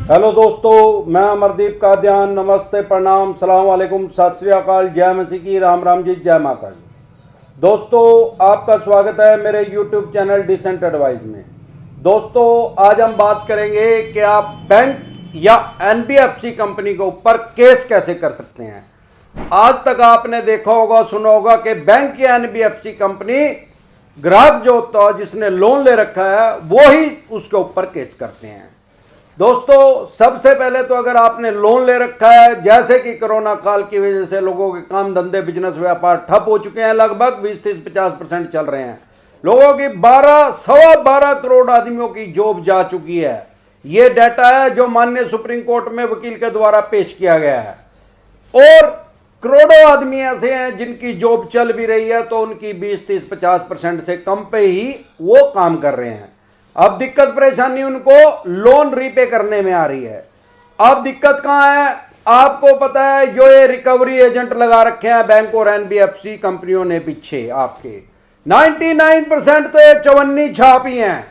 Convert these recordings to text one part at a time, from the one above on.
Hello दोस्तों, मैं अमरदीप कादियान। नमस्ते, प्रणाम, सलाम वालेकुम, सत श्री अकाल, जय मसीह की, राम राम जी, जय माता जी। दोस्तों, आपका स्वागत है मेरे यूट्यूब चैनल डिसेंट एडवाइस में। दोस्तों, आज हम बात करेंगे कि आप बैंक या एनबीएफसी कंपनी के ऊपर केस कैसे कर सकते हैं। आज तक आपने देखा होगा, सुना होगा कि बैंक या एनबीएफसी कंपनी ग्राहक जो होता है, जिसने लोन ले रखा है, वो ही उसके ऊपर केस करते हैं। दोस्तों, सबसे पहले तो अगर आपने लोन ले रखा है, जैसे कि कोरोना काल की वजह से लोगों के काम धंधे, बिजनेस, व्यापार ठप हो चुके हैं, लगभग 20-30-50% चल रहे हैं। लोगों की 12 करोड़ आदमियों की जॉब जा चुकी है। यह डाटा है जो माननीय सुप्रीम कोर्ट में वकील के द्वारा पेश किया गया है। और करोड़ों आदमी ऐसे हैं जिनकी जॉब चल भी रही है तो उनकी 20-30-50% से कम पे ही वो काम कर रहे हैं। अब दिक्कत परेशानी उनको लोन रीपे करने में आ रही है। अब दिक्कत कहां है? आपको पता है, जो ये रिकवरी एजेंट लगा रखे हैं बैंक और एनबीएफसी कंपनियों ने पीछे, आपके 99% तो ये चवन्नी छाप ही हैं,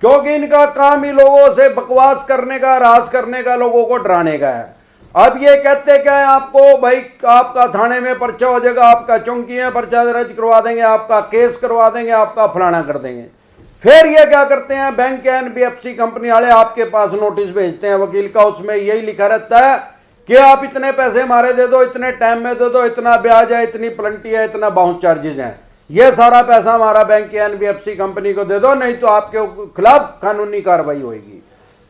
क्योंकि इनका काम ही लोगों से बकवास करने का, राज करने का, लोगों को डराने का है। अब ये कहते क्या है आपको, भाई आपका थाने में पर्चा हो जाएगा, आपका चौकी में पर्चा दर्ज करवा देंगे, आपका केस करवा देंगे, आपका फलाना कर देंगे। फिर ये क्या करते हैं, बैंक के एनबीएफसी कंपनी वाले आपके पास नोटिस भेजते हैं वकील का, उसमें यही लिखा रहता है कि आप इतने पैसे हमारे दे दो, इतने टाइम में दे दो, इतना ब्याज है, इतनी प्लंटी है, इतना बाउंस चार्जेस हैं, ये सारा पैसा हमारा बैंक की एनबीएफसी कंपनी को दे दो, नहीं तो आपके खिलाफ कानूनी कार्रवाई होगी।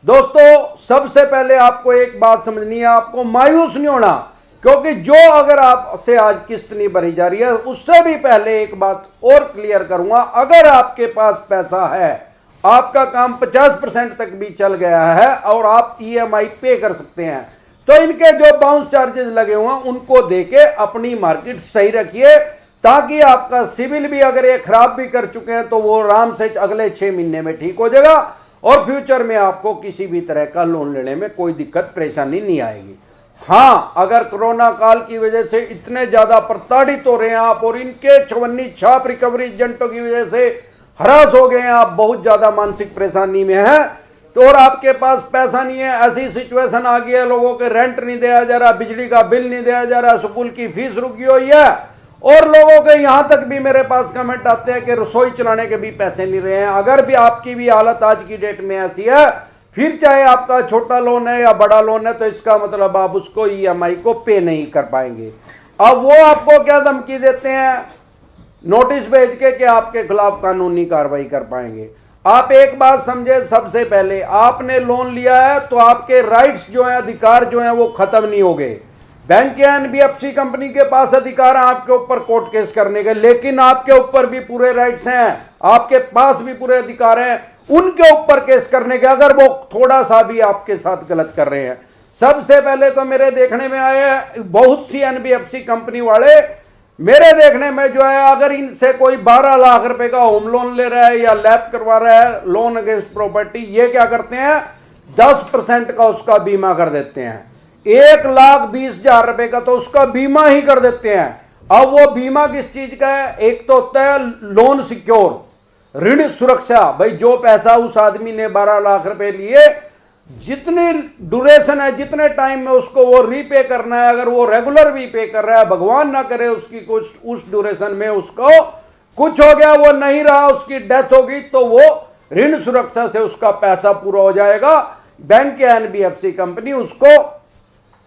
दोस्तों, सबसे पहले आपको एक बात समझनी है, आपको मायूस नहीं होना, क्योंकि जो अगर आपसे आज किस्त नहीं भरी जा रही है, उससे भी पहले एक बात और क्लियर करूंगा, अगर आपके पास पैसा है, आपका काम 50% तक भी चल गया है और आप ईएमआई पे कर सकते हैं, तो इनके जो बाउंस चार्जेस लगे हुए हैं उनको देके अपनी मार्केट सही रखिए, ताकि आपका सिविल भी, अगर ये खराब भी कर चुके हैं तो वो आराम से अगले 6 महीने में ठीक हो जाएगा और फ्यूचर में आपको किसी भी तरह का लोन लेने में कोई दिक्कत परेशानी नहीं आएगी। हाँ, अगर कोरोना काल की वजह से इतने ज्यादा प्रताड़ित हो रहे हैं आप और इनके चवन्नी छाप रिकवरी एजेंटों की वजह से हरास हो गए हैं, आप बहुत ज्यादा मानसिक परेशानी में हैं, तो और आपके पास पैसा नहीं है, ऐसी सिचुएशन आ गई है, लोगों के रेंट नहीं दिया जा रहा, बिजली का बिल नहीं दिया जा रहा, स्कूल की फीस रुकी हुई है, और लोगों के यहां तक भी मेरे पास कमेंट आते हैं कि रसोई चलाने के भी पैसे नहीं रहे हैं। अगर भी आपकी भी हालत आज की डेट में ऐसी है, फिर चाहे आपका छोटा लोन है या बड़ा लोन है, तो इसका मतलब आप उसको ईएमआई को पे नहीं कर पाएंगे। अब वो आपको क्या धमकी देते हैं, नोटिस भेज के कि आपके खिलाफ कानूनी कार्रवाई कर पाएंगे। आप एक बात समझे, सबसे पहले आपने लोन लिया है तो आपके राइट्स जो हैं, अधिकार जो हैं, वो खत्म नहीं हो गए। बैंक या एनबीएफसी कंपनी के पास अधिकार है आपके ऊपर कोर्ट केस करने के, लेकिन आपके ऊपर भी पूरे राइट्स हैं, आपके पास भी पूरे अधिकार हैं उनके ऊपर केस करने के, अगर वो थोड़ा सा भी आपके साथ गलत कर रहे हैं। सबसे पहले तो मेरे देखने में आए बहुत सी एनबीएफसी कंपनी वाले, मेरे देखने में जो है, अगर इनसे कोई 12 लाख रुपए का होम लोन ले रहा है या लैप करवा रहा है, लोन अगेंस्ट प्रॉपर्टी, ये क्या करते हैं, 10% का उसका बीमा कर देते हैं। 1,20,000 रुपए का तो उसका बीमा ही कर देते हैं। अब वो बीमा किस चीज का है? एक तो होता है लोन सिक्योर, ऋण सुरक्षा। भाई, जो पैसा उस आदमी ने 12 लाख रुपए लिए, जितनी ड्यूरेशन है, जितने टाइम में उसको वो रीपे करना है, अगर वो रेगुलर भी पे कर रहा है, भगवान ना करे उसकी कुछ उस ड्यूरेशन में उसको कुछ हो गया, वो नहीं रहा, उसकी डेथ होगी, तो वो ऋण सुरक्षा से उसका पैसा पूरा हो जाएगा। बैंक या एनबीएफसी कंपनी उसको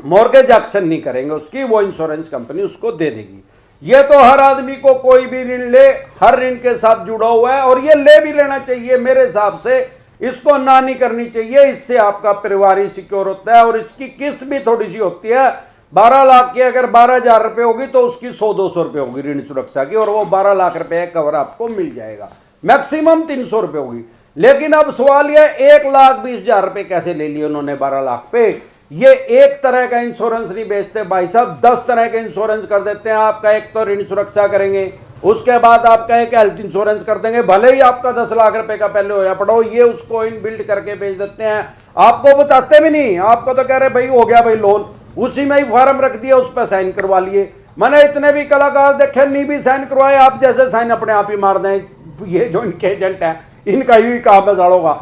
मॉर्गेज एक्शन नहीं करेंगे, उसकी वो इंश्योरेंस कंपनी उसको दे देगी। ये तो हर आदमी को, कोई भी ऋण ले, हर ऋण के साथ जुड़ा हुआ है और ये ले भी लेना चाहिए मेरे हिसाब से, इसको ना नहीं करनी चाहिए। इससे आपका परिवार ही सिक्योर होता है और इसकी किस्त भी थोड़ी सी होती है। 12 लाख की अगर 12,000 रुपए होगी तो उसकी 100-200 रुपए होगी ऋण सुरक्षा की, और वो 12 लाख रुपए कवर आपको मिल जाएगा। मैक्सिमम 300 रुपए होगी। लेकिन अब सवाल यह, 1,20,000 रुपए कैसे ले लिए उन्होंने 12 लाख पे? ये एक तरह का इंश्योरेंस नहीं बेचते भाई साहब, 10 तरह के इंश्योरेंस कर देते हैं। आपका एक तो ऋण सुरक्षा करेंगे, उसके बाद आपका एक हेल्थ इंश्योरेंस कर देंगे, भले ही आपका 10 लाख रुपए का पहले होया पड़ो, ये उसको इन बिल्ड करके बेच देते हैं। आपको बताते भी नहीं, आपको तो कह रहे भाई हो गया भाई लोन, उसी में ही फॉर्म रख दिया, उस पर साइन करवा लिए। मैंने इतने भी कलाकार देखे, नहीं भी साइन करवाए, आप जैसे साइन अपने आप ही मार दें। ये जो इनके एजेंट हैं, इनका ही काम है सालों का।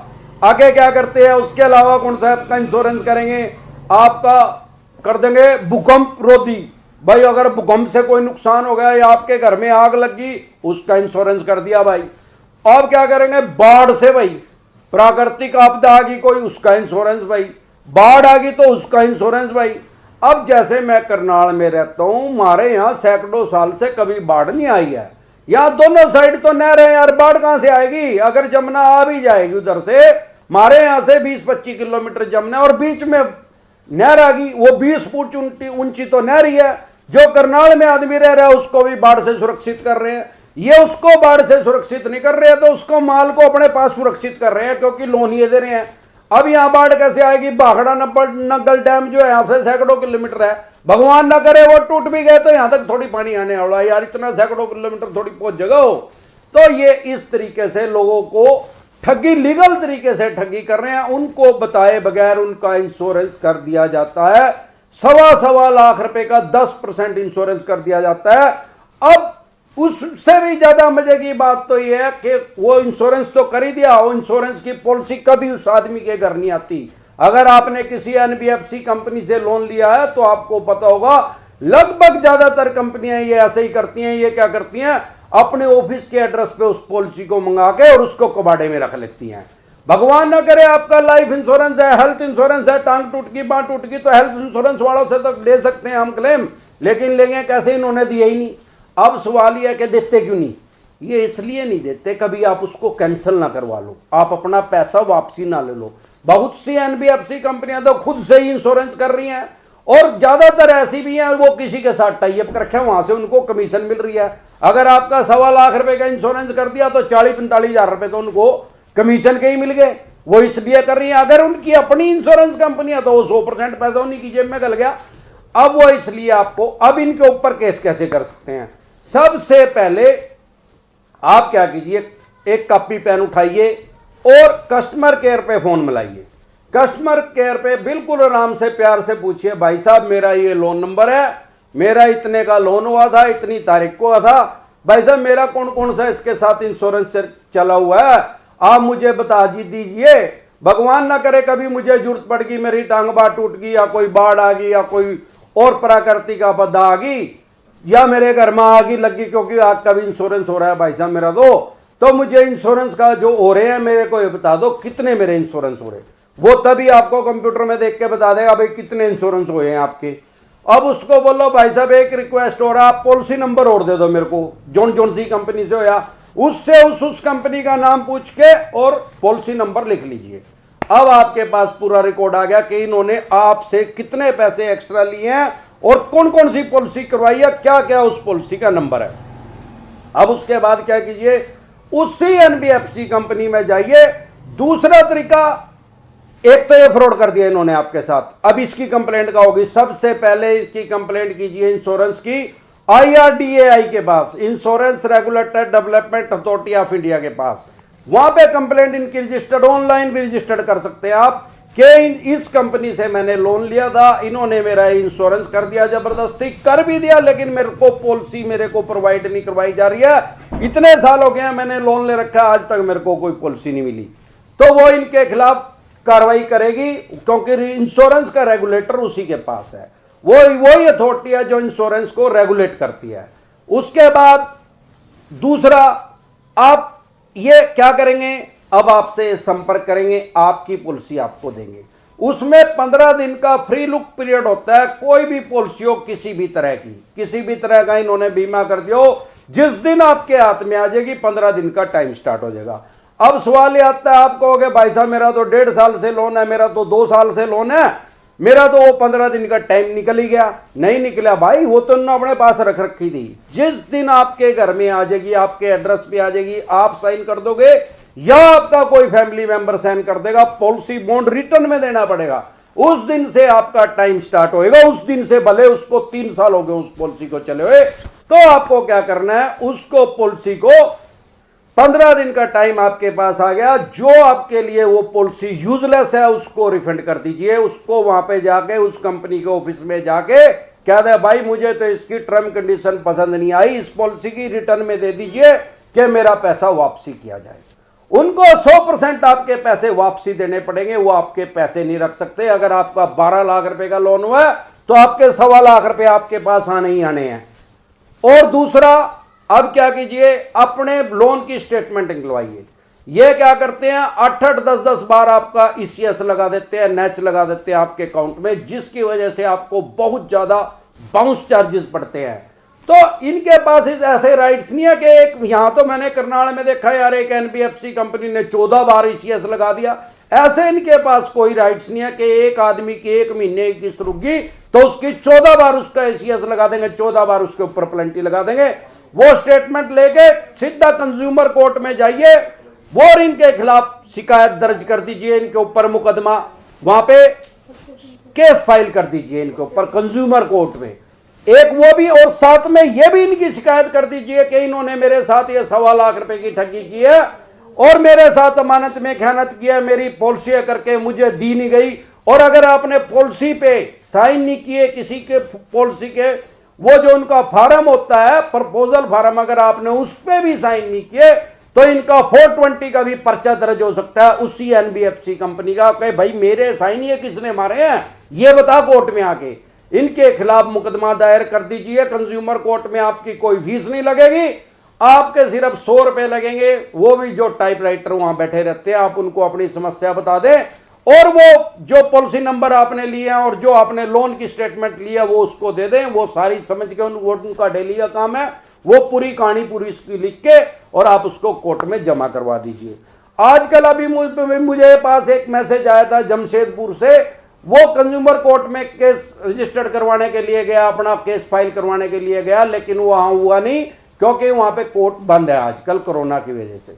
आगे क्या करते हैं, उसके अलावा कौन सा आपका इंश्योरेंस करेंगे, आपका कर देंगे भूकंप रोधी। भाई अगर भूकंप से कोई नुकसान हो गया या आपके घर में आग लगी, उसका इंश्योरेंस कर दिया भाई। अब क्या करेंगे, बाढ़ से भाई प्राकृतिक आपदा आ गई कोई, उसका इंश्योरेंस भाई। बाढ़ आ गई तो उसका इंश्योरेंस भाई। अब जैसे मैं करनाल में रहता हूं, हमारे यहाँ सैकड़ों साल से कभी बाढ़ नहीं आई है। यहाँ दोनों साइड तो नहर है यार, बाढ़ कहां से आएगी। अगर जमुना आ भी जाएगी उधर से, हमारे यहाँ से 20-25 किलोमीटर जमुना और बीच में नहर आ गई, वो 20 फुट ऊंची तो नहर ही है। जो करनाल में आदमी रह रहा है उसको भी बाढ़ से सुरक्षित कर रहे हैं, ये उसको बाढ़ से सुरक्षित नहीं कर रहे हैं, तो उसको माल को अपने पास सुरक्षित कर रहे हैं क्योंकि लोन ये दे रहे हैं। अब यहां बाढ़ कैसे आएगी, भाखड़ा नग्गल डैम जो है यहां से सैकड़ों किलोमीटर है, भगवान ना करे वो टूट भी गए तो यहां तक थोड़ी पानी आने वाला है यार, इतना सैकड़ों किलोमीटर थोड़ी पहुंच जगह हो। तो ये इस तरीके से लोगों को ठगी, लीगल तरीके से ठगी कर रहे हैं, उनको बताए बगैर उनका इंश्योरेंस कर दिया जाता है। 1.25 लाख रुपए का 10% इंश्योरेंस कर दिया जाता है। अब उससे भी ज्यादा मजे की बात तो यह है कि वो इंश्योरेंस तो कर ही दिया, वो इंश्योरेंस की पॉलिसी कभी उस आदमी के घर नहीं आती। अगर आपने किसी एनबीएफसी कंपनी से लोन लिया है तो आपको पता होगा, लगभग ज्यादातर कंपनियां ये ऐसे ही करती हैं। ये क्या करती हैं, अपने ऑफिस के एड्रेस पे उस पॉलिसी को मंगा के और उसको कबाड़े में रख लेती हैं। भगवान ना करे आपका लाइफ इंश्योरेंस है, हेल्थ इंश्योरेंस है, टांग टूट गई, बांह टूट गई, तो हेल्थ इंश्योरेंस वालों से तो ले सकते हैं हम क्लेम, लेकिन लेंगे कैसे, इन्होंने दिए ही नहीं। अब सवाल यह है कि देते क्यों नहीं, ये इसलिए नहीं देते कभी आप उसको कैंसिल ना करवा लो, आप अपना पैसा वापसी ना ले लो। बहुत सी एनबीएफसी कंपनियां तो खुद से ही इंश्योरेंस कर रही हैं, और ज्यादातर ऐसी भी हैं वो किसी के साथ टाई अप कर रखे हैं, वहां से उनको कमीशन मिल रही है। अगर आपका 1.25 लाख रुपए का इंश्योरेंस कर दिया तो 40-45 हजार रुपए तो उनको कमीशन के ही मिल गए, वो इसलिए कर रही है। अगर उनकी अपनी इंश्योरेंस कंपनी है तो वो 100% पैसा उन्हीं की जेब में गल गया। अब वो इसलिए आपको, अब इनके ऊपर केस कैसे कर सकते हैं, सबसे पहले आप क्या कीजिए, एक कॉपी पेन उठाइए और कस्टमर केयर पे फोन मिलाइए। कस्टमर केयर पे बिल्कुल आराम से प्यार से पूछिए, भाई साहब मेरा ये लोन नंबर है, मेरा इतने का लोन हुआ था, इतनी तारीख को हुआ था, भाई साहब मेरा कौन कौन सा इसके साथ इंश्योरेंस चला हुआ है, आप मुझे बता दीजिए। भगवान ना करे कभी मुझे जरूरत पड़ गई, मेरी टांग बाढ़ टूट गई या कोई बाढ़ आ गई या कोई और प्राकृतिक आपदा आ गई या मेरे घर में आग ही लगी, क्योंकि आग का भी इंश्योरेंस हो रहा है भाई साहब मेरा, तो मुझे इंश्योरेंस का जो हो रहे हैं मेरे को ये बता दो कितने मेरे इंश्योरेंस हो रहे। वो तभी आपको कंप्यूटर में देख के बता देगा भाई कितने इंश्योरेंस हुए हैं आपके। अब उसको बोलो भाई साहब एक रिक्वेस्ट हो रहा है, आप पॉलिसी नंबर और दे दो मेरे को, जोन सी कंपनी से हो या उससे उस कंपनी का नाम पूछ के और पॉलिसी नंबर लिख लीजिए। अब आपके पास पूरा रिकॉर्ड आ गया कि इन्होंने आपसे कितने पैसे एक्स्ट्रा लिए हैं और कौन कौन सी पॉलिसी करवाई है, क्या क्या उस पॉलिसी का नंबर है। अब उसके बाद क्या कीजिए, उसी एनबीएफसी कंपनी में जाइए। दूसरा तरीका, एक तो ये फ्रॉड कर दिया इन्होंने आपके साथ, अब इसकी कंप्लेंट का होगी। सबसे पहले इसकी कंप्लेंट कीजिए इंश्योरेंस की IRDAI के पास, insurance regulatory development authority of India के पास। वहां पे कंप्लेंट इनकी रजिस्टर्ड, ऑनलाइन भी रजिस्टर्ड कर सकते हैं आप कि इस कंपनी से मैंने लोन लिया था, इन्होंने मेरा इंश्योरेंस कर दिया, जबरदस्ती कर भी दिया, लेकिन मेरे को पॉलिसी मेरे को प्रोवाइड नहीं करवाई जा रही है। इतने साल हो गए हैं मैंने लोन ले रखा है, आज तक मेरे को कोई पॉलिसी नहीं मिली, तो वो इनके खिलाफ कार्रवाई करेगी, क्योंकि इंश्योरेंस का रेगुलेटर उसी के पास है, वही अथॉरिटी है जो इंश्योरेंस को रेगुलेट करती है। उसके बाद दूसरा, आप ये क्या करेंगे, अब आपसे संपर्क करेंगे, आपकी पॉलिसी आपको देंगे। उसमें 15 दिन का फ्री लुक पीरियड होता है, कोई भी पॉलिसी हो किसी भी तरह की, किसी भी तरह का इन्होंने बीमा कर दिया हो, जिस दिन आपके हाथ में आ जाएगी 15 दिन का टाइम स्टार्ट हो जाएगा। अब सवाल ये आता है, आप कहोगे भाई साहब मेरा तो 1.5 साल से लोन है, मेरा तो 2 साल से लोन है, मेरा तो वो 15 दिन का टाइम निकल ही गया। नहीं निकला भाई, वो तो उन्होंने अपने पास रख रखी थी, जिस दिन आपके घर में आ जाएगी, आपके एड्रेस पे आ जाएगी, आप साइन कर दोगे या आपका कोई फैमिली मेंबर साइन कर देगा, पॉलिसी बॉन्ड रिटर्न में देना पड़ेगा, उस दिन से आपका टाइम स्टार्ट होएगा। उस दिन से भले उसको 3 साल हो गए उस पॉलिसी को चले हुए, तो आपको क्या करना है, उसको पॉलिसी को 15 दिन का टाइम आपके पास आ गया, जो आपके लिए वो पॉलिसी यूजलेस है उसको रिफंड कर दीजिए। उसको वहां पे जाके उस कंपनी के ऑफिस में जाके कह दे भाई मुझे तो इसकी टर्म कंडीशन पसंद नहीं आई, इस पॉलिसी की रिटर्न में दे दीजिए कि मेरा पैसा वापसी किया जाए। उनको 100% आपके पैसे वापसी देने पड़ेंगे, वो आपके पैसे नहीं रख सकते। अगर आपका 12 लाख रुपए का लोन हुआ है तो आपके 1.25 लाख रुपए आपके पास आने ही आने हैं। और दूसरा, अब क्या कीजिए, अपने लोन की स्टेटमेंट निकलवाइए। ये क्या करते हैं, 8-8, 10-10 बार आपका ईसीएस लगा देते हैं, नेच लगा देते हैं आपके अकाउंट में, जिसकी वजह से आपको बहुत ज्यादा बाउंस चार्जेस पड़ते हैं। तो इनके पास ऐसे राइट्स नहीं है कि एक, यहां तो मैंने करनाल में देखा यार, एक एनबीएफसी कंपनी ने 14 बार ईसीएस लगा दिया। ऐसे इनके पास कोई राइट्स नहीं है कि एक आदमी की 1 महीने की किस्त रुकी तो उसकी 14 बार उसका ईसीएस लगा देंगे, 14 बार उसके ऊपर पेनल्टी लगा देंगे। वो स्टेटमेंट लेके सीधा कंज्यूमर कोर्ट में जाइए, वो इनके खिलाफ शिकायत दर्ज कर दीजिए, इनके ऊपर मुकदमा, वहां पे केस फाइल कर दीजिए इनके ऊपर कंज्यूमर कोर्ट में, एक वो भी। और साथ में ये भी इनकी शिकायत कर दीजिए कि इन्होंने मेरे साथ ये 1.25 लाख रुपए की ठगी की है और मेरे साथ अमानत में खयानत किया, मेरी पॉलिसी करके मुझे दी नहीं गई। और अगर आपने पॉलिसी पे साइन नहीं किए, किसी के पॉलिसी के, वो जो उनका फार्म होता है प्रपोजल फार्म, अगर आपने उस पे भी साइन नहीं किए तो इनका 420 का भी पर्चा दर्ज हो सकता है उसी एनबीएफसी कंपनी का, कि भाई मेरे साइन ये किसने मारे हैं, ये बता कोर्ट में आके। इनके खिलाफ मुकदमा दायर कर दीजिए कंज्यूमर कोर्ट में। आपकी कोई फीस नहीं लगेगी, आपके सिर्फ 100 रुपए लगेंगे। वो भी जो टाइपराइटर वहां बैठे रहते हैं, आप उनको अपनी समस्या बता दें और वो जो पॉलिसी नंबर आपने लिया और जो आपने लोन की स्टेटमेंट लिया वो उसको दे दें। वो सारी समझ के उनका डेली का काम है, वो पूरी कहानी पूरी इसकी लिख के और आप उसको कोर्ट में जमा करवा दीजिए। आजकल अभी मुझे पास एक मैसेज आया था जमशेदपुर से, वो कंज्यूमर कोर्ट में केस रजिस्टर्ड करवाने के लिए गया, अपना केस फाइल करवाने के लिए गया, लेकिन वहां हुआ नहीं क्योंकि वहां पे कोर्ट बंद है आजकल कोरोना की वजह से।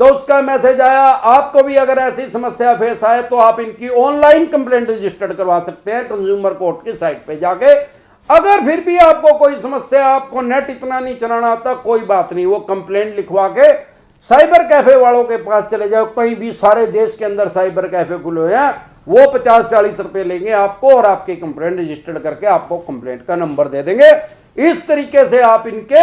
तो उसका मैसेज आया, आपको भी अगर ऐसी समस्या फेस आए तो आप इनकी ऑनलाइन कंप्लेंट रजिस्टर्ड करवा सकते हैं कंज्यूमर कोर्ट की साइट पे जाके। अगर फिर भी आपको कोई समस्या, आपको नेट इतना नहीं चलाना आता, कोई बात नहीं, वो कंप्लेंट लिखवा के साइबर कैफे वालों के पास चले जाओ। कहीं भी सारे देश के अंदर साइबर कैफे खुले हुए हैं, वो 50-40 रुपए लेंगे आपको और आपकी कंप्लेंट रजिस्टर्ड करके आपको कंप्लेंट का नंबर दे देंगे। इस तरीके से आप इनके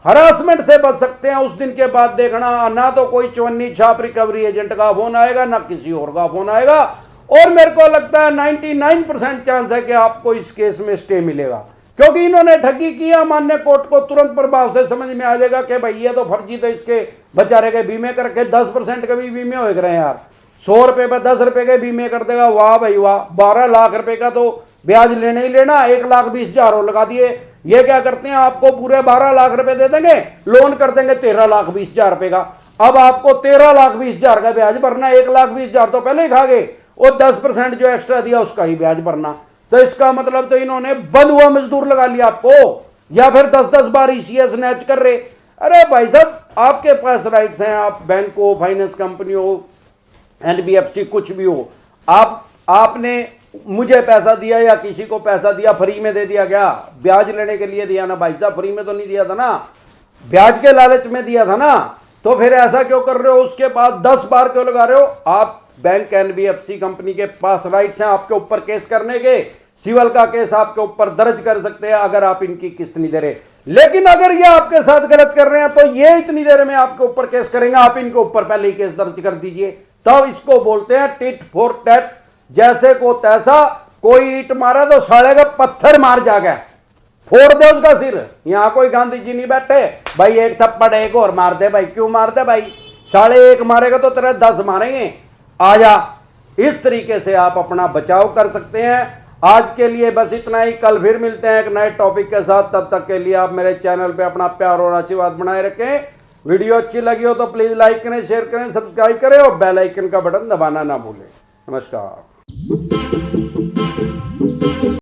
हरासमेंट से बच सकते हैं। उस दिन के बाद देखना, ना तो कोई चवन्नी छाप रिकवरी एजेंट का फोन आएगा, ना किसी और का फोन आएगा। और मेरे को लगता है 99% चांस है कि आपको इस केस में स्टे मिलेगा, क्योंकि इन्होंने ठगी किया। माननीय कोर्ट को तुरंत प्रभाव से समझ में आ जाएगा कि भाई ये तो फर्जी, तो इसके बेचारे के बीमे करके 10% के भी बीमे हो गए यार। 100 रुपए पर 10 रुपए के बीमे कर देगा, वाह भाई वाह। 12 लाख रुपए का तो ब्याज लेने ही लेना, 1,20,000 और लगा दिए। ये क्या करते हैं, आपको पूरे 12 लाख रुपए दे देंगे, लोन कर देंगे 13,20,000 रुपए का। अब आपको 13,20,000 का ब्याज भरना, 1,20,000 तो पहले ही खा गए, और 10% जो एक्स्ट्रा दिया उसका ही ब्याज भरना। तो इसका मतलब तो इन्होंने बंद हुआ मजदूर लगा लिया आपको, या फिर 10-10 बार ईसीएस नैच कर रहे। अरे भाई साहब, आपके पास राइट्स हैं, आप बैंक हो, फाइनेंस कंपनी हो, एनबीएफसी कुछ भी हो, आपने मुझे पैसा दिया या किसी को पैसा दिया, फ्री में दे दिया क्या? ब्याज लेने के लिए दिया ना भाई साहब, फ्री में तो नहीं दिया था ना, ब्याज के लालच में दिया था ना। तो फिर ऐसा क्यों कर रहे हो? उसके बाद 10 बार क्यों लगा रहे हो? आप बैंक एनबीएफसी कंपनी के पास राइट्स हैं आपके ऊपर केस करने के, सिविल का केस आपके ऊपर दर्ज कर सकते हैं अगर आप इनकी किस्त नहीं दे रहे। लेकिन अगर ये आपके साथ गलत कर रहे हैं तो ये इतनी देर में आपके ऊपर केस करेंगे, आप इनके ऊपर पहले ही केस दर्ज कर दीजिए। तब इसको बोलते हैं टिट फॉर टैट, जैसे को तैसा। कोई ईट मारा तो साले का पत्थर मार जाएगा, फोड़ दे उसका सिर। यहां कोई गांधी जी नहीं बैठे भाई एक थप्पड़ एक और मार दे भाई, क्यों मार दे भाई? साले एक मारेगा तो तेरे 10 मारेंगे, आजा। इस तरीके से आप अपना बचाव कर सकते हैं। आज के लिए बस इतना ही, कल फिर मिलते हैं एक नए टॉपिक के साथ। तब तक के लिए आप मेरे चैनल पे अपना प्यार और आशीर्वाद बनाए रखें। वीडियो अच्छी लगी हो तो प्लीज लाइक करें, शेयर करें, सब्सक्राइब करें और बेल आइकन का बटन दबाना ना भूलें। नमस्कार।